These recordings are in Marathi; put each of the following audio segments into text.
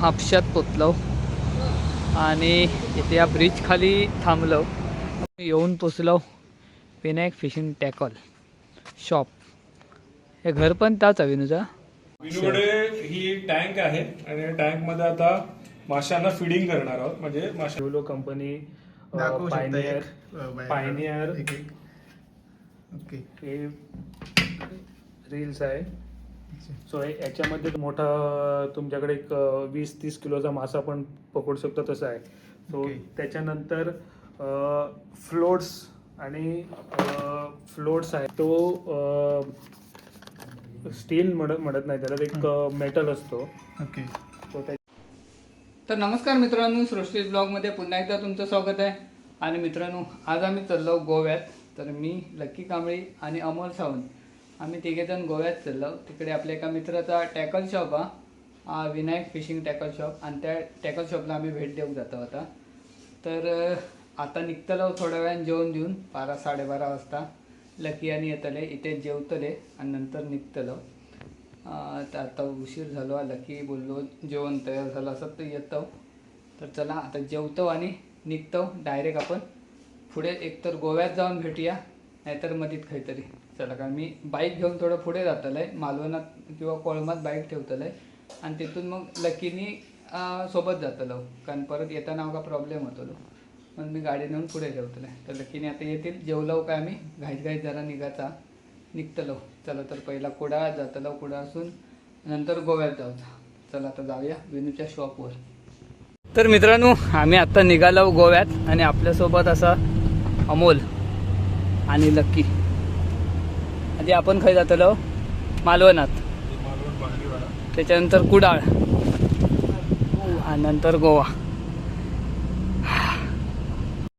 म्हापशात पोचलो आणि इथे या ब्रिज खाली थांबलो. येऊन पोचलो विनायक फिशिंग टॅकल शॉप. हे घर पण त्याच आहे विनूचा. विनूकडे ही टँक आहे आणि या टँक मध्ये आता माशांना फिडिंग करणार आहोत. म्हणजे माशा कंपनी पायनियर ओके हे रील्स आहे. सो याच्यामध्ये मोठा तुमच्याकडे एक 20-30 किलोचा मासा पण पकडू शकतो तसा आहे. सो त्याच्यानंतर फ्लोट्स आणि फ्लोट्स आहे. तो स्टील म्हणत नाही त्याला, एक मेटल असतो. ओके तर नमस्कार मित्रांनो, सृष्टी ब्लॉगमध्ये पुन्हा एकदा तुमचं स्वागत आहे. आणि मित्रांनो, आज आम्ही चाललो गोव्यात. तर मी लक्की कांबळी आणि अमोल सावंत आम्ही तिघेजण गोव्यात चाललो. तिकडे आपल्या एका मित्राचा टॅकल शॉप हा विनायक फिशिंग टॅकल शॉप, आणि त्या टॅकल शॉपला आम्ही भेट देऊ जातो आता. तर आता निघतलो थोड्या वेळाने जेवण देऊन 12-12:30 वाजता. लकी आणि येतले इथे जेवतले आणि नंतर निघतलो. तर आता उशीर झालो. लकी बोललो जेवण तयार झालं असं तर येतो. तर चला आता जेवतो आणि निघतो डायरेक्ट आपण पुढे. एकतर गोव्यात जाऊन भेटूया, नाहीतर मधीत काहीतरी. चला का मी बाईक घेऊन थोडं पुढे जातलं आहे, मालवणात किंवा कोळमात बाईक ठेवतलं आहे आणि तिथून मग लकीनी सोबत जातलो, कारण परत येताना का प्रॉब्लेम होतो. मग मी गाडी नेऊन पुढे ठेवतलं आहे. तर लकीने आता येतील. जेवलो काय आम्ही घाईत जरा निघतलो. चला तर पहिला कुडा जातलो, कुडा असून नंतर गोव्यात जाऊचा. चला आता जाऊया विनूच्या शॉपवर. तर मित्रांनो, आम्ही आत्ता निघालो गोव्यात आणि आपल्यासोबत असा अमोल आणि लक्की. आधी आपण खाई जातलो मालवणात, त्याच्यानंतर कुडाळ आणि नंतर गोवा.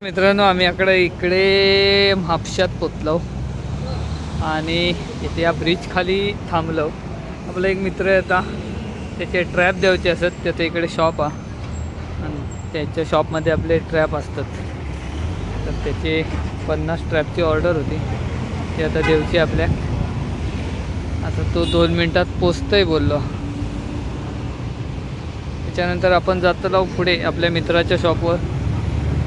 मित्रांनो, आम्ही इकडे म्हापशात पोचलो आणि इथे या ब्रिज खाली थांबलो. आपला एक मित्र येता, त्याचे ट्रॅप द्यायचे असत. त्याचं इकडे शॉप आहे आणि त्याच्या शॉपमध्ये आपले ट्रॅप असतात. तर त्याचे 50 ट्रॅपची ऑर्डर होती, ती आता द्यायची आपल्या. आता तो 2 मिनटात पोचतोय बोललो. त्याच्यानंतर आपण जातलो पुढे आपल्या मित्राच्या शॉपवर,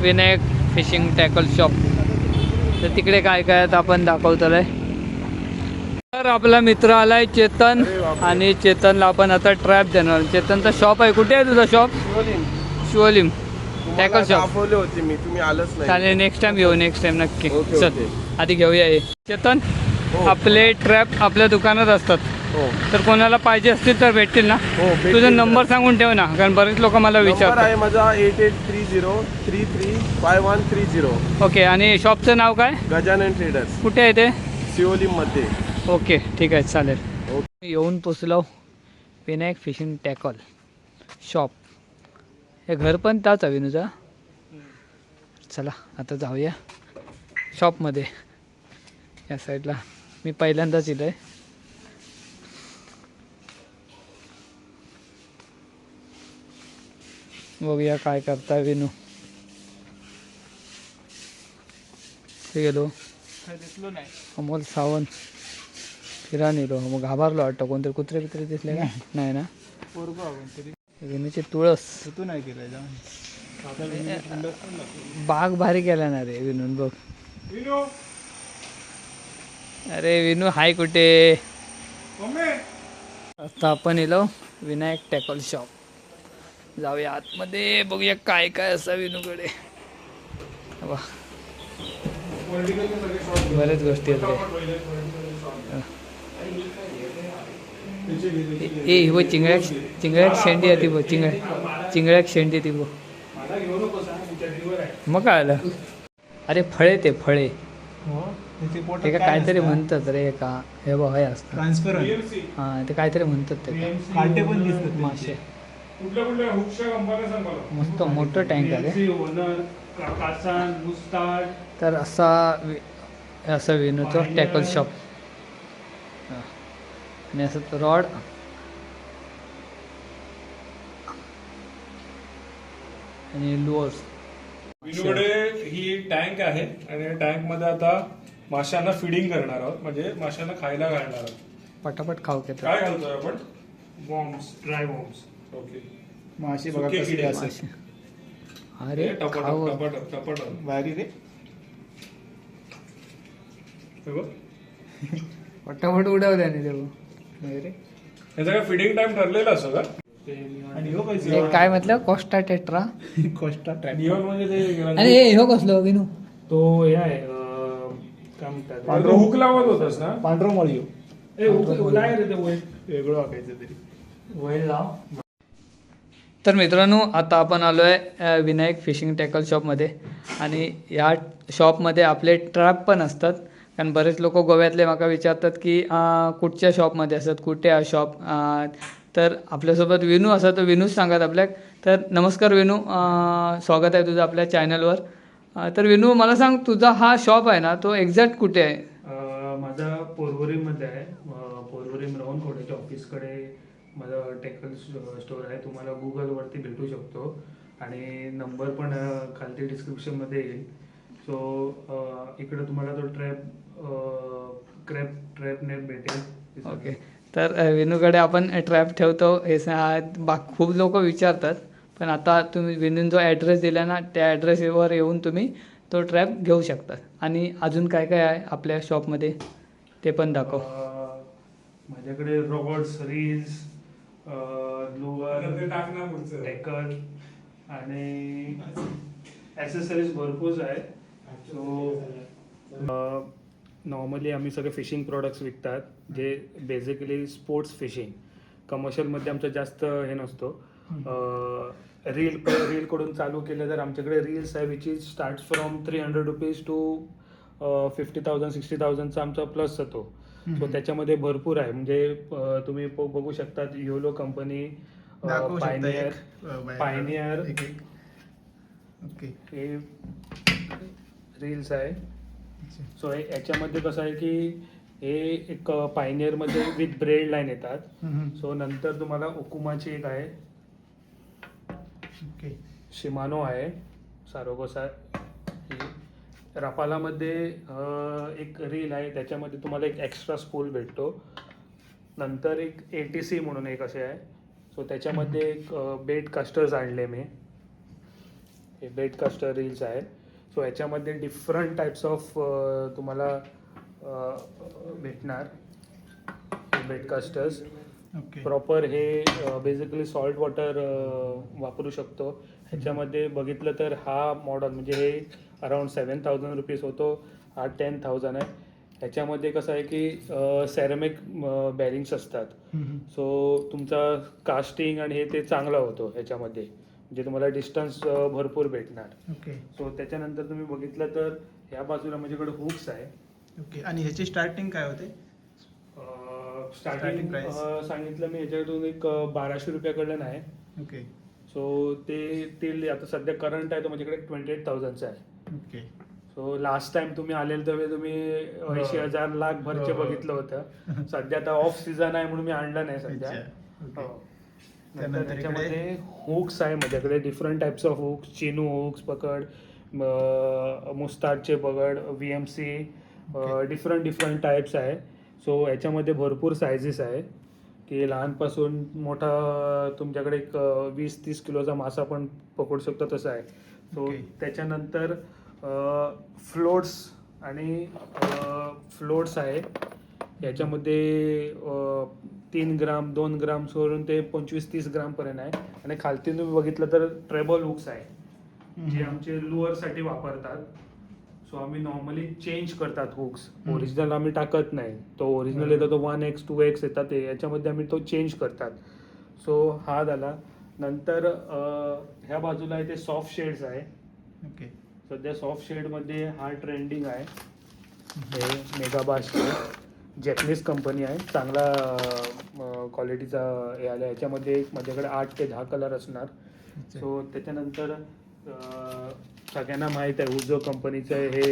विनायक फिशिंग टॅकल शॉप. तर तिकडे काय काय आपण दाखवतलं आहे. तर आपला मित्र आलाय चेतन, आणि चेतनला आपण आता ट्रॅप देणार. चेतनचा शॉप आहे. कुठे आहे तुझा शॉप? शिवलिम tackle shop. होती मी, तुम्ही आलंच नाही. चालेल, नेक्स्ट टाइम घेऊ, नेक्स्ट टाइम नक्की. चल आधी घेऊया हे. चेतन, आपले ट्रॅप आपल्या दुकानात असतात. तर कोणाला पाहिजे असतील तर भेटतील ना? तुझा नंबर सांगून ठेव ना, कारण बरेच लोक मला विचारतात. आहे माझा 8830335130. ओके. आणि शॉपचं नाव काय? गजानन ट्रेडर्स. कुठे आहे ते? शिवलिम मध्ये. ओके, ठीक आहे, चालेल. येऊन पोचलो विनायक फिशिंग टॅकल शॉप. हे घर पण त्याच आहे विनूचा. चला आता जाऊया शॉपमध्ये. या साईडला मी पहिल्यांदाच इथं आहे. बघूया काय करता विनू. गेलो दिसलो नाही. अमोल सावंत फिरा नेलो. मग घाबरलो वाटतं. कोणतरी कुत्रे बित्रे दिसले का? नाही ना. विनूची तुळस नाही केलं. बाग भारी केला ना रे विनून. बघ अरे विनू हाय कुठे? आता आपण येलो विनायक टॅकल शॉप. जाऊया आतमध्ये, बघूया काय काय असं विनूकडे. बरेच गोष्टी आहेत. ए हो, चिंगळ्याक शेंडी आहे ती. बघ चिंगळ्याक शेंडी ती. बघ मग काय आलं. अरे फळे, ते फळे ते का काहीतरी म्हणतात रे. का हे बघ हे असतं ट्रान्सफर. हां, ते काहीतरी म्हणतात ते. मासे मस्त मोठं टँक आहे. तर असं विनूचं टॅकल शॉप. आणि असं रॉड आणि लुअर्स. विनूकडे ही टँक आहे आणि या टँक मध्ये आता माशांना फिडिंग करणार आहोत. म्हणजे माशांना खायला घालणार आहोत. पटापट खाऊ. काय घालतोय आपण? Bombs, dry bombs. ओके. माशी बघा कसली असेल. अरे खाव. भारी रे. पटापट उडव त्याने तेव्हा. याचा काय फिडिंग टाइम ठरलेला असतो का? आणि ह्यो हे पैसे काय म्हटलं Costa tetra. Costa track. Neon म्हणजे ते आणि हे कसलं विनू. तो हे आहे काय म्हणतात पांढरं हुक लावत होतास ना? पांढरा मळी ह्यो. ए हुक नाही रे ते वय वेगळं वाकायचं तरी. वेळ लाव. तर मित्रांनो आता आपण आलो आहे विनायक फिशिंग टॅकल शॉपमध्ये. आणि या शॉपमध्ये आपले ट्रॅप पण असतात. कारण बरेच लोक गोव्यातले माका विचारतात की कुठच्या शॉपमध्ये असतात, कुठे आहे शॉप. तर आपल्यासोबत विनू असा तर विनूच सांगत आपल्याक. तर नमस्कार विनू, स्वागत आहे तुझं आपल्या चॅनलवर. तर विनू मला सांग, तुझा हा शॉप आहे ना तो एक्झॅक्ट कुठे आहे? माझा पोरवरीमध्ये आहे. पोरवरी राहून कॉलेजच्या ऑफिसकडे माझं टेकल स्टोर आहे. तुम्हाला गुगलवरती भेटू शकतो आणि नंबर पण खालती डिस्क्रिप्शनमध्ये येईल. सो इकडे तुम्हाला तो ट्रॅप नेट भेटेल. ओके. तर विनूकडे आपण ट्रॅप ठेवतो हे खूप लोक विचारतात. पण आता तुम्ही विनून जो ॲड्रेस दिला ना त्या ॲड्रेसवर येऊन तुम्ही तो ट्रॅप घेऊ शकता. आणि अजून काय काय आहे आपल्या शॉपमध्ये ते पण दाखव. माझ्याकडे रॉड्स, रील्स, लुअर, टेकल आणि ॲसेसरीज भरपूर आहे. सो नॉर्मली आम्ही सगळे फिशिंग प्रॉडक्ट्स विकतात जे बेसिकली स्पोर्ट्स फिशिंग. कमर्शियलमध्ये आमचं जास्त हे नसतो. रीलकडून चालू केलं तर आमच्याकडे रील्स आहे which is start from 300 rupees to 50,000 60,000चा आमचा प्लस जातो. सो त्याच्यामध्ये भरपूर आहे. म्हणजे तुम्ही बघू शकतात योलो कंपनी, दाखवू शकता पायनियर एक, पायनियर एक एक. ओके. हे रील्स आहे. सो याच्यामध्ये कसं आहे की हे एक पायनियरमध्ये विथ ब्रेड लाईन येतात. सो नंतर तुम्हाला ओकुमाची एक आहे, ओके. शिमानो आहे, सारोगोसा. रफालामध्ये एक रील आहे त्याच्यामध्ये तुम्हाला एक एक्स्ट्रा स्पूल भेटतो. नंतर एक ATC म्हणून एक असे आहे. सो त्याच्यामध्ये एक बेट कास्टर्स आणले मी. हे बेट कास्टर रील्स आहे. सो याच्यामध्ये डिफरंट टाईप्स ऑफ तुम्हाला भेटणार बेट कास्टर्स. ओके. प्रॉपर हे बेसिकली सॉल्ट वॉटर वापरू शकतो. ह्याच्यामध्ये बघितलं तर हा मॉडल म्हणजे हे अराउंड 7,000 रुपीज होतो. हा 10,000 आहे. ह्याच्यामध्ये कसं आहे की सेरॅमिक बॅरिंग्स असतात. सो तुमचा कास्टिंग आणि हे ते चांगला होतो ह्याच्यामध्ये. म्हणजे तुम्हाला डिस्टन्स भरपूर भेटणार. ओके. सो त्याच्यानंतर तुम्ही बघितलं तर ह्या बाजूला माझ्याकडे हुक्स आहे. ओके. आणि ह्याची स्टार्टिंग काय होते? स्टार्टिंग प्राइस सांगितलं मी ह्याच्याकडून एक 1,200 रुपयाकडनं आहे. ओके. सो ते आता सध्या करंट आहे तो माझ्याकडे 28,000चा आहे. ओके. सो लास्ट टाइम तुम्ही आलेल तेव्हा तुम्ही 80,000 लाख भरचे बघितलं होतं. सध्या आता ऑफ सीझन आहे म्हणून मी आणलं नाही सध्या. अच्छा. हो. ओके. नंतर त्यानंतर त्याच्यामध्ये हुक्स आहे माझ्याकडे डिफरंट टाइप्स ऑफ हुक्स. चिनू हुक्स पकड, मुस्ताडचे पकड, VMC, डिफरंट टाइप्स आहे. सो याच्यामध्ये भरपूर सायझेस आहे की लहानपासून मोठा तुमच्याकडे एक 20-30 किलोचा मासा पण पकडू शकतो तसं आहे. सो त्याच्यानंतर फ्लोट्स आणि फ्लोट्स आहे. याच्यामध्ये 3 ग्राम 2 ग्राम सोडून ते 25-30 ग्रामपर्यंत आहे. आणि खालती तुम्ही बघितलं तर ट्रेबल हुक्स आहे जे आमचे लुअरसाठी वापरतात. सो आम्ही नॉर्मली चेंज करतात हुक्स. ओरिजिनल आम्ही टाकत नाही. तो ओरिजिनल येतो तो 1x 2x येतात ते याच्यामध्ये आम्ही तो चेंज करतात. सो हा झाला. नंतर ह्या बाजूला आहे ते सॉफ्ट शेड्स आहे. ओके. सध्या सॉफ्ट शेडमध्ये हा ट्रेंडिंग आहे. हे मेगाबाश जॅपनीज कंपनी आहे. चांगला क्वालिटीचा हे आला. याच्यामध्ये माझ्याकडे 8 ते 10 कलर असणार. सो त्याच्यानंतर सगळ्यांना माहीत आहे उजो कंपनीचं हे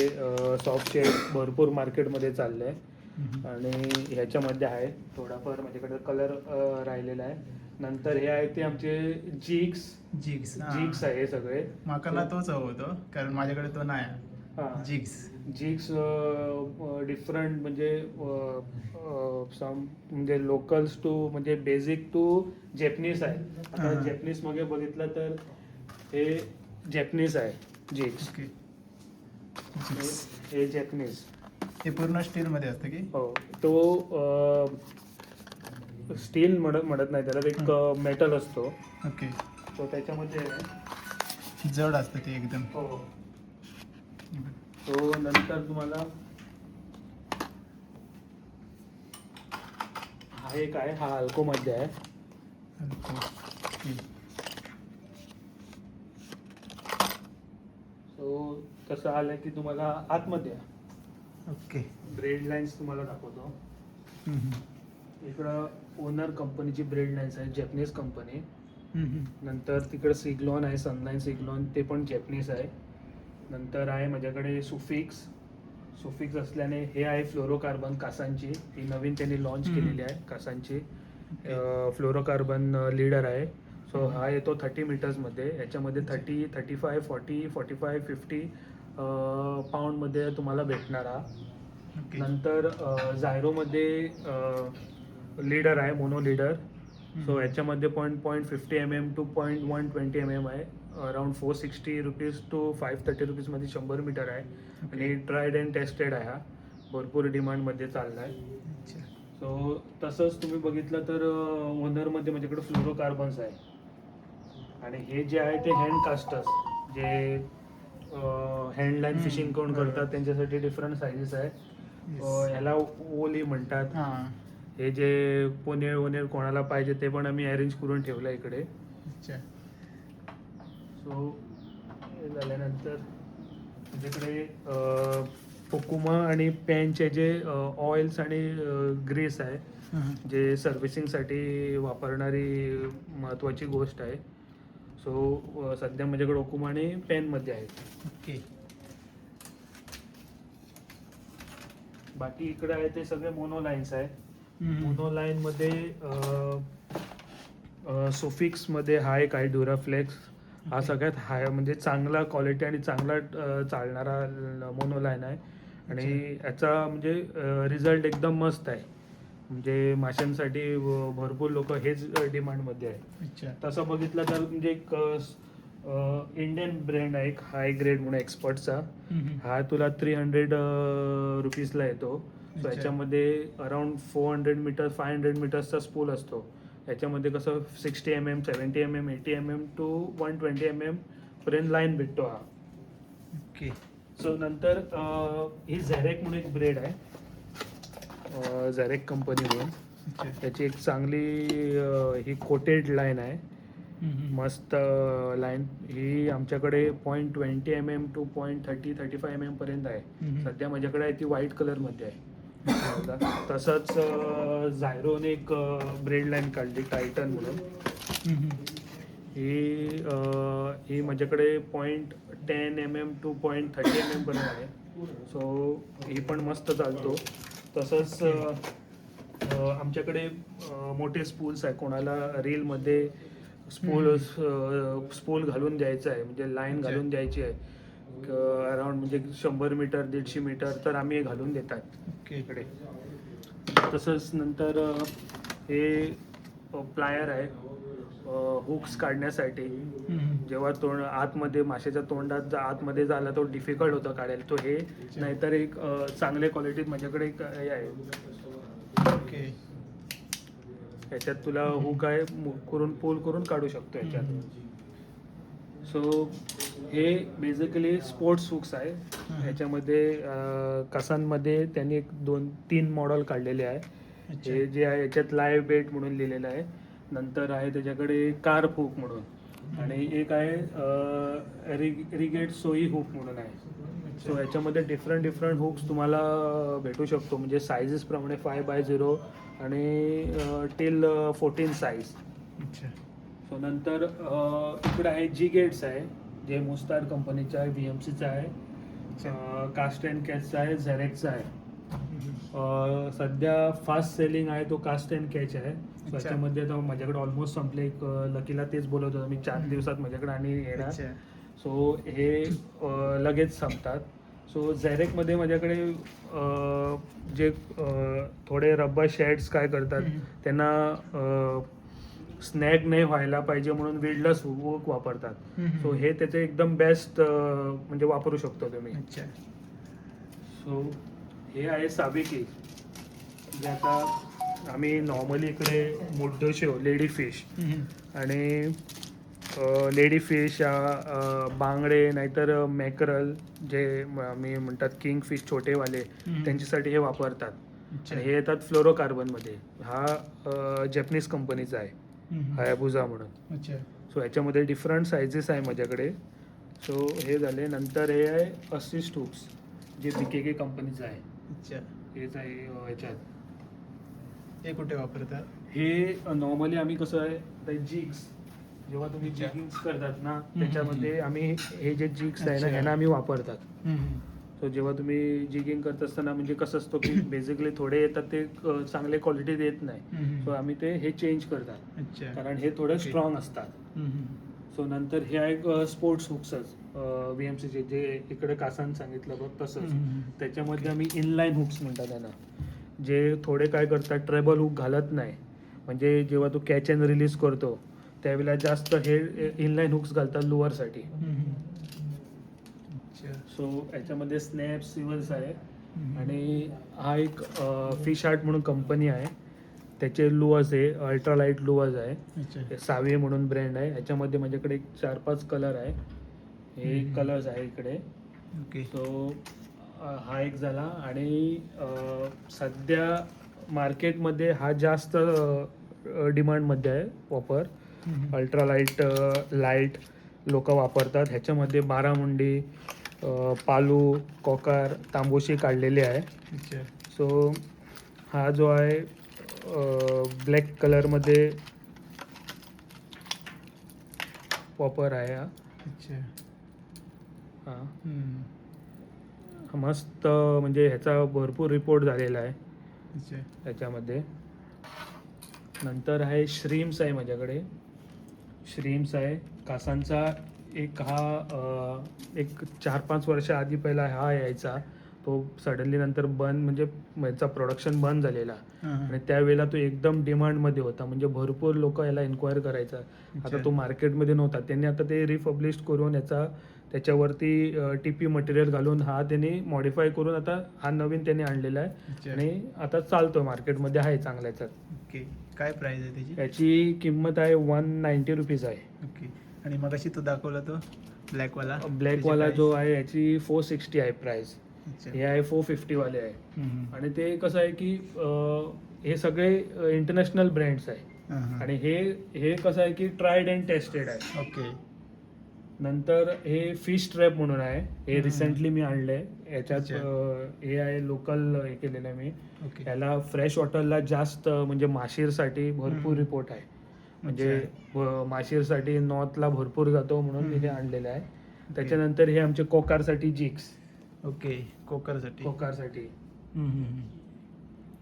सॉफ्ट शेड भरपूर मार्केटमध्ये चाललं आहे. आणि ह्याच्यामध्ये आहे थोडाफार माझ्याकडे कलर राहिलेला आहे. नंतर हे आहे ते आमचे जिग्स आहे हे सगळे. माका ना तोच हवं होतं कारण माझ्याकडे तो नाही. हां जिग्स जिग्स डिफरंट म्हणजे म्हणजे लोकल्स टू म्हणजे बेसिक टू जॅपनीज आहे. आता हा. जॅपनीज मागे बघितलं तर हे जॅपनीज आहे जिग्स. ओके. हे जॅपनीज. हे पूर्ण स्टीलमध्ये असतं की? हो तो स्टील म्हणत नाही त्याला, एक मेटल असतो. ओके. तो त्याच्यामध्ये जड असतं ते एकदम. हो. तो नंतर तुम्हाला हा एक आहे, हा अल्को मध्ये आहे. ओके. सो तसं आलं की तुम्हाला आतमध्ये ओके. ब्रेड लाईन्स तुम्हाला दाखवतो. हम्म, हम्म. इकडं ओनर कंपनीची ब्रेड लाईन्स आहे, जॅपनीज कंपनी. हम्म, हम्म. नंतर तिकडं सिग्लॉन आहे, सनलाईन सिग्लॉन, ते पण जॅपनीज आहे. नंतर आहे माझ्याकडे सुफिक्स असल्याने हे आहे फ्लोरोकार्बन कासांची, ही नवीन त्यांनी लॉन्च केलेली आहे कासांची. फ्लोरोकार्बन लीडर आहे. सो हा येतो 30 मीटर्समध्ये. याच्यामध्ये 30, 35, 40, 45, 50 पाऊंडमध्ये तुम्हाला भेटणार हा. ओके. नंतर झायरोमध्ये लीडर आहे, मोनो लीडर. सो याच्यामध्ये 0.50 mm टू 0.120 mm आहे. अराउंड 460 रुपीज टू 530 रुपीजमध्ये 100 मीटर आहे. आणि ट्रायड अँड टेस्टेड आहे हा, भरपूर डिमांडमध्ये चालला आहे. अच्छा. सो तसंच तुम्ही बघितलं तर ओनरमध्ये माझ्याकडे फ्लोरोकार्बन्स आहे. आणि हे जे आहे ते हँड कास्टर्स, जे हँडलाईन फिशिंग कोण करतात त्यांच्यासाठी डिफरंट साईजेस आहे. याला ओली म्हणतात. हां. हे जे पोनेळ कोणाला पाहिजे ते पण आम्ही अरेंज करून ठेवलं इकडे. अच्छा. सो हे झाल्यानंतर तुझ्याकडे पोकुमा आणि पॅनचे जे ऑइल्स आणि ग्रीस आहे, हम्म. जे सर्व्हिसिंगसाठी वापरणारी महत्त्वाची गोष्ट आहे. सो सध्या माझ्याकडे ओकुमा आणि पॅनमध्ये आहेत. ओके. बाकी इकडे आहे ते सगळे मोनोलाईन्स आहे. हम्म. मोनोलाईनमध्ये सोफिक्समध्ये हा एक आहे ड्युराफ्लेक्स. हा सगळ्यात हाय म्हणजे चांगला क्वालिटी आणि चांगला चालणारा मोनोलाईन आहे. आणि याचा म्हणजे रिझल्ट एकदम मस्त आहे. म्हणजे माशांसाठी भरपूर लोक हेच डिमांडमध्ये आहे. अच्छा. तसं बघितलं तर म्हणजे एक इंडियन ब्रँड आहे, एक हाय ग्रेड म्हणून एक्सपर्टचा. हम्म. हा तुला 300 रुपीजला येतो. सो अच्छा. याच्यामध्ये अराउंड 400 मीटर 500 मीटर्सचा स्पूल असतो. याच्यामध्ये कसं 60 mm 70 mm 80 mm to 120 mm पर्यंत लाईन भेटतो हा. ओके. सो नंतर ही झॅरेक म्हणून एक ब्रेड आहे, झॅरेक कंपनी म्हणून. अच्छा. त्याची एक चांगली ही कोटेड लाईन आहे, हम्म. मस्त लाईन. ही आमच्याकडे 0.20 mm टू 0.30-35 mm पर्यंत आहे. हम्म. सध्या माझ्याकडे आहे ती व्हाईट कलरमध्ये आहे. तसंच झायरोने एक ब्रेड लाईन काढली टायटन म्हणून. हम्म. ही माझ्याकडे 0.10 mm टू 0.30 mm पर्यंत आहे. सो ही पण मस्त चालतो. तसंच आमच्याकडे मोठे स्पूल्स आहे, कोणाला रीलमध्ये स्पूल घालून द्यायचं आहे, म्हणजे लाईन घालून द्यायची आहे अराउंड म्हणजे 100 मीटर 150 मीटर, तर आम्ही हे घालून देतात ओके. इकडे. तसंच नंतर हे प्लायर आहे हुक्स काढण्यासाठी. हम्म. जेव्हा तोंड आतमध्ये माशाच्या तोंडात आतमध्ये झाला तो डिफिकल्ट होतं काढायला, तो हे. नाहीतर एक चांगल्या क्वालिटीत माझ्याकडे एक हे आहे. ओके. याच्यात तुला हुक आहे, करून पुल करून काढू शकतो याच्यात. सो हे बेसिकली स्पोर्ट्स हुक्स आहे. याच्यामध्ये कसांमध्ये त्यांनी एक 2-3 मॉडेल काढलेले आहे. अच्छा. हे जे आहे याच्यात लाईव्ह बेट म्हणून लिहिलेलं आहे. नंतर आहे त्याच्याकडे कार्प हुक म्हणून, आणि एक आहे रिगेट सोई हुक म्हणून आहे. सो याच्यामध्ये डिफरंट हुक्स तुम्हाला भेटू शकतो, म्हणजे सायझेस प्रमाणे 5x0 आणि टिल 14 साईज. अच्छा. सो नंतर इकडे आहे जी गेट्स आहे, जे मुस्तार कंपनीचं आहे, VMCचं आहे, कास्ट अँड कॅचचा आहे, झेरेक्सचा आहे. सध्या फास्ट सेलिंग आहे तो कास्ट अँड कॅच आहे. सो याच्यामध्ये तर माझ्याकडे ऑलमोस्ट संपले. एक लकीला तेच बोलत होतो मी, 4 दिवसात माझ्याकडे आणि येणार. अच्छा. सो हे लगेच संपतात. सो झॅरेकमध्ये माझ्याकडे जे थोडे रब्बर शेड्स काय करतात त्यांना स्नॅग नाही व्हायला पाहिजे म्हणून वेल्डलेस हुक वापरतात. सो हे त्याचे एकदम बेस्ट म्हणजे वापरू शकतो तुम्ही. अच्छा. सो हे आहे साबिकी, जे आता आम्ही नॉर्मली इकडे मोठे शेव लेडी फिश आणि लेडी फिश बांगडे नाहीतर मॅकरल जे मी म्हणतात किंग फिश छोटेवाले त्यांच्यासाठी हे वापरतात. अच्छा. आणि हे येतात फ्लोरोकार्बनमध्ये. हा जपनीज कंपनीचा आहे, हायाबुझा म्हणून. अच्छा. सो ह्याच्यामध्ये डिफरंट सायझेस आहे माझ्याकडे. सो हे झाले. नंतर हे आहे असिस्ट हुक्स, जे BKK कंपनीचं आहे. अच्छा. हेच आहे ह्याच्यात. हे कुठे वापरतात? हे नॉर्मली आम्ही कसं आहे जिग्स जेव्हा तुम्ही अच्छा. जिगिंग्स करतात ना त्याच्यामध्ये आम्ही हे जे जिग्स आहे ना अच्छा. ह्यांना आम्ही वापरतात. सो जेव्हा तुम्ही जिगिंग करत असताना म्हणजे कसं असतं की बेसिकली थोडे येतात ते चांगले क्वालिटी देत नाही. सो आम्ही ते हे चेंज करतात अच्छा. कारण हे थोडे Okay. स्ट्रॉंग असतात. सो नंतर हे आहे स्पोर्ट्स हुक्सच VMCचे जे इकडे कासान सांगितलं बघ तसंच. त्याच्यामध्ये आम्ही इनलाईन हुक्स म्हणतात त्यांना, जे थोडे काय करतात ट्रेबल हुक घालत नाही. म्हणजे जेव्हा तू कॅच अँड रिलीज करतो त्यावेळेला जास्त हे इनलाईन हुक्स घालतात लुअरसाठी. अच्छा. सो याच्यामध्ये स्नॅप सिव्हल्स आहे आणि हा एक फिश आर्ट म्हणून कंपनी आहे, त्याचे लुअर्स आहे अल्ट्रालाईट लुअर्स आहे. अच्छा. सावे म्हणून ब्रँड आहे. याच्यामध्ये माझ्याकडे 4-5 कलर आहे. हे कलर्स आहे इकडे. ओके. सो हा एक झाला. आणि सध्या मार्केटमध्ये हा जास्त डिमांडमध्ये आहे वापर. अल्ट्रालाईट लाईट लोक वापरतात. ह्याच्यामध्ये बारामुंडी, पालू, कोकार, तांबोशी काढलेले आहे. अच्छा. सो हा जो आहे ब्लॅक कलरमध्ये वापर आहे हा. अच्छा. हा हम्म. मस्त म्हणजे ह्याचा भरपूर रिपोर्ट झालेला आहे अच्छा. ह्याच्यामध्ये. नंतर आहे श्रीम्स आहे माझ्याकडे. श्रीम्स आहे कासांचा. एक हा एक 4-5 वर्ष आधी पहिला हा यायचा, तो सडनली नंतर बंद म्हणजे याचा प्रोडक्शन बंद झालेला. आणि त्यावेळेला तो एकदम डिमांडमध्ये होता, म्हणजे भरपूर लोक याला इन्क्वायर करायचा. आता तो मार्केटमध्ये नव्हता. त्यांनी आता ते रिपब्लिश करून याचा त्याच्यावरती TP मटेरियल घालून हा त्यांनी मॉडिफाय करून आता हा नवीन त्यांनी आणलेला आहे आणि आता चालतो मार्केटमध्ये आहे चांगल्याचा. ओके. काय प्राइस आहे त्याची? याची किंमत आहे 190 रुपीज आहे. ओके. आणि मगाशी तू दाखवला तो ब्लॅकवाला? ब्लॅकवाला जो आहे याची 460 आहे प्राइस. अच्छा. हे आहे 450 वाले आहे. आणि ते कसं आहे की हे सगळे इंटरनॅशनल ब्रँड्स आहे आणि हे कसं आहे की ट्रायड अँड टेस्टेड आहे. ओके. नंतर हे फिश ट्रॅप म्हणून आहे. हे रिसेंटली मी आणलंय. याच्यात हे आहे लोकल हे केलेलं आहे मी. ओके. याला फ्रेश वॉटरला जास्त म्हणजे माशीरसाठी भरपूर रिपोर्ट आहे. म्हणजे माशीरसाठी नॉर्थला भरपूर जातो म्हणून मी हे आणलेलं आहे. त्याच्यानंतर हे आमचे कोकारसाठी जिग्स. ओके. कोकारसाठी.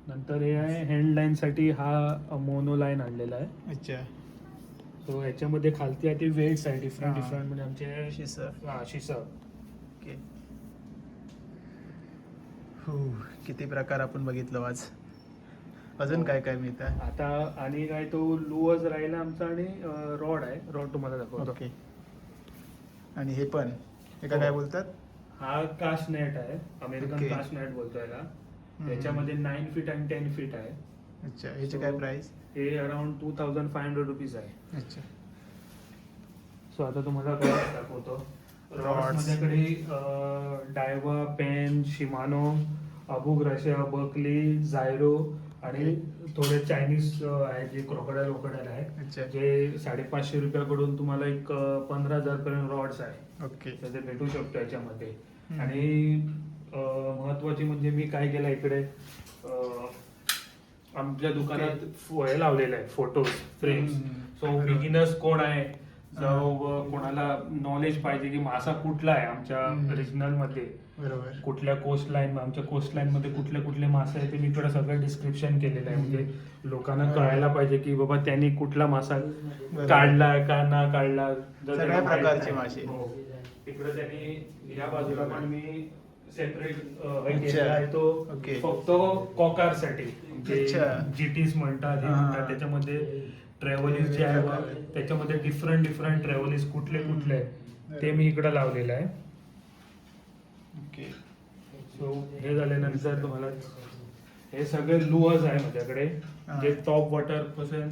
नंतर हे आहे हँडलाईनसाठी हा मोनोलाईन आणलेला आहे. अच्छा. सो याच्यामध्ये खालती आहे ती वेट्स आहे डिफरंट हा. डिफरंट म्हणजे आमचे शिसर. शिसर. ओके. किती प्रकार आपण बघितलो आज. अजून काय काय मिळतं? आता आणि काय तो लुअर्स राहिला आमचा आणि रॉड आहे. रॉड तुम्हाला दाखवतो. ओके. आणि हे पण एका काय बोलतात? हा कास्ट नेट आहे. American Okay. कास्ट नेट बोलतो याला. त्याच्यामध्ये 9 फीट आणि 10 फीट आहे. अच्छा. ह्याची काय प्राइस? हे अराउंड 2500 रुपीज आहे. अच्छा. सो आता तुम्हाला रॉड्स दाखवतो. रॉड्स माझ्याकडे डायवा, पेन, शिमानो, अबू ग्राशिया, बर्कली, झायरो आणि थोडे चायनीज आहे जे क्रोकोडाईल वोकोडाईल आहे. अच्छा. जे 550 रुपयाकडून तुम्हाला एक 15,000 पर्यंत रॉड्स आहे. ओके. तर ते भेटू शकतो याच्यामध्ये. आणि महत्वाची म्हणजे मी काय केलं इकडे आमच्या दुकानात हे लावलेलं आहे फोटोज फ्रेम्स. सो बिगिनर्स कोण आहे, जो कोणाला नॉलेज पाहिजे की मासा कुठला आहे आमच्या रिजनल मध्ये, बरोबर, कुठल्या कोस्ट लाईन, आमच्या कोस्ट लाईन मध्ये कुठले कुठले मासे आहेत ते मी इकडे सगळं डिस्क्रिप्शन केलेलं आहे. म्हणजे लोकांना कळायला पाहिजे की बाबा त्यांनी कुठला मासा काढलाय का ना काढला. सगळ्या प्रकारचे मासे. इकडे त्यांनी या बाजूला पण मी सेपरेट अच्छा. आहे तो ओके. फक्त कॉकारसाठी अच्छा. जीटीस म्हणतात हे हा. म्हणतात. त्याच्यामध्ये ट्रॅव्हलिस जे आहे बघ, त्याच्यामध्ये डिफरंट डिफरंट ट्रॅव्हलिस कुठले कुठले आहे ते मी इकडे लावलेलं आहे. ओके. सो हे झाल्यानंतर तुम्हाला हे सगळे लुअर्स आहे माझ्याकडे हा. जे टॉप वॉटर पासून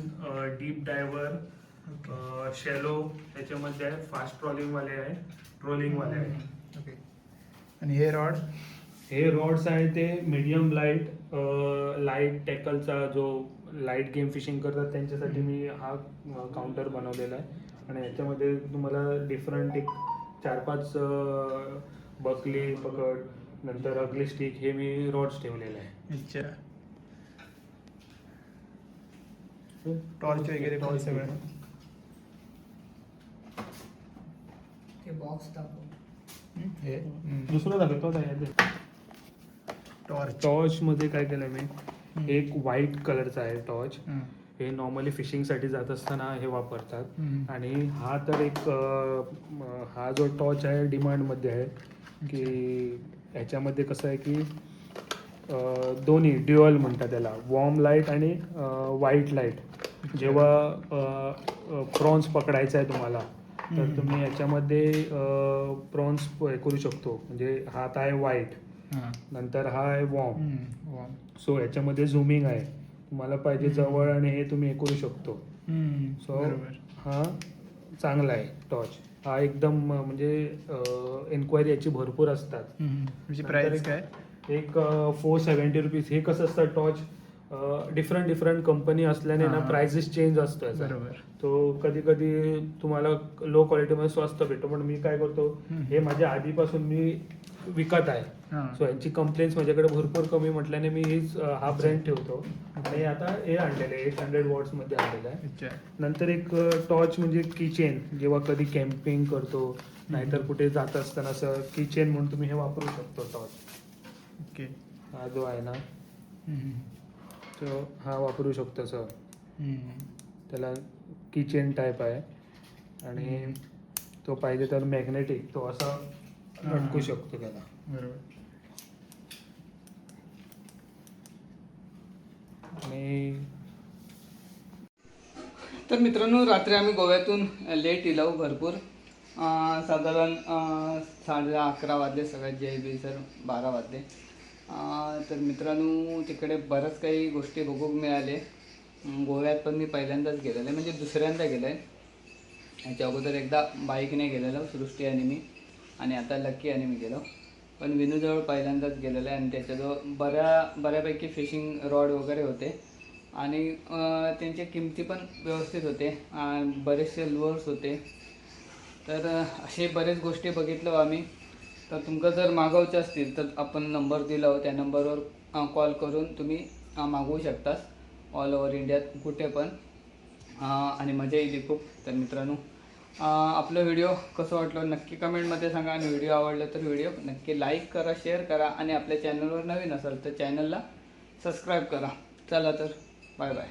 डीप डायव्हर शॅलो त्याच्यामध्ये आहे, फास्ट ट्रॉलिंग वाले आहे, ट्रोलिंग वाले आहे. ओके. आणि हे रॉड हे रॉड्स आहे ते मीडियम लाईट टॅकलचा जो लाईट गेम फिशिंग करतात त्यांच्यासाठी मी हा काउंटर बनवलेला आहे. आणि याच्यामध्ये तुम्हाला डिफरंट एक 4-5 बकली पकड नंतर अगली स्टिक हे मी रॉड्स ठेवलेले आहे. अच्छा. टॉर्च वगैरे पण सगळं. ते बॉक्स दाखव. हे दुसरं दाखवतो टॉर्च. टॉर्च मध्ये काय केलं मी एक व्हाईट कलरचा आहे टॉर्च. हे नॉर्मली फिशिंगसाठी जात असताना हे वापरतात. आणि हा तर एक हा जो टॉर्च आहे डिमांडमध्ये आहे की ह्याच्यामध्ये कसं आहे की दोन्ही ड्युअल म्हणतात त्याला, वॉर्म लाईट आणि व्हाईट लाईट. जेव्हा प्रॉन्स पकडायचा आहे तुम्हाला तर तुम्ही याच्यामध्ये प्रॉन्स हे करू शकतो. म्हणजे हात आहे व्हाईट नंतर हा आहे वॉर्म. सो याच्यामध्ये झुमिंग आहे, तुम्हाला पाहिजे जवळ आणि हे तुम्ही हे करू शकतो. सो हा चांगला आहे टॉर्च. हा एकदम म्हणजे एन्क्वायरी याची भरपूर असतात. म्हणजे प्राइस काय? एक 470 रुपीज. हे कसं असतं टॉर्च डिफरंट कंपनी असल्याने ना प्राइसेस चेंज असतो याचा. बरोबर. तो कधी कधी तुम्हाला लो क्वालिटीमध्ये स्वस्त भेटतो. पण मी काय करतो हे माझ्या आधीपासून मी विकत आहे. सो यांची कंप्लेंट्स माझ्याकडे भरपूर कमी म्हटल्याने मी हा ब्रँड ठेवतो. आणि आता हे आणलेलं आहे 800 वॉट्स मध्ये आणलेलं आहे. अच्छा. नंतर एक टॉर्च म्हणजे किचेन, जेव्हा कधी कॅम्पिंग करतो नाहीतर कुठे जात असताना असं किचेन म्हणून तुम्ही हे वापरू शकतो टॉर्च. ओके. हा जो आहे ना तो हा वापरू शकतो सर. त्याला किचेन टाईप आहे आणि तो पाहिजे तर मॅग्नेटिक तो असा लटकू शकतो त्याला. बरोबर. आणि तर मित्रांनो, रात्री आम्ही गोव्यातून लेट इलो भरपूर. साधारण 11:30 वाजले, सगळ्यात जय बी सर 12 वाजले. तर मित्रांनो, तिकडे बरंच काही गोष्टी बघू मिळाले. गोव्यात पण मी पहिल्यांदाच गेलेलो आहे, म्हणजे दुसऱ्यांदा गेलो आहे. याच्या अगोदर एकदा बाईकने गेलेलो सृष्टी आणि मी, आणि आता लकी आणि मी गेलो. पण विनूजवळ पहिल्यांदाच गेलेलो आहे. आणि त्याच्याजवळ बऱ्यापैकी फिशिंग रॉड वगैरे होते आणि त्यांच्या किमती पण व्यवस्थित होते. बरेचसे लुअर्स होते. तर असे बरेच गोष्टी बघितलो आम्ही. तर तुमका जर मागवचे असतील तर आपण नंबर दिला त्या नंबरवर कॉल करून तुम्ही मागवू शकतास ऑल ओव्हर इंडियात कुठे पण. आणि मजा येईल खूप. तर मित्रांनो, आपलं व्हिडिओ कसं वाटलं नक्की कमेंटमध्ये सांगा. आणि व्हिडिओ आवडला तर व्हिडिओ नक्की लाईक करा, शेअर करा. आणि आपल्या चॅनलवर नवीन असाल तर चॅनलला सबस्क्राईब करा. चला तर बाय बाय.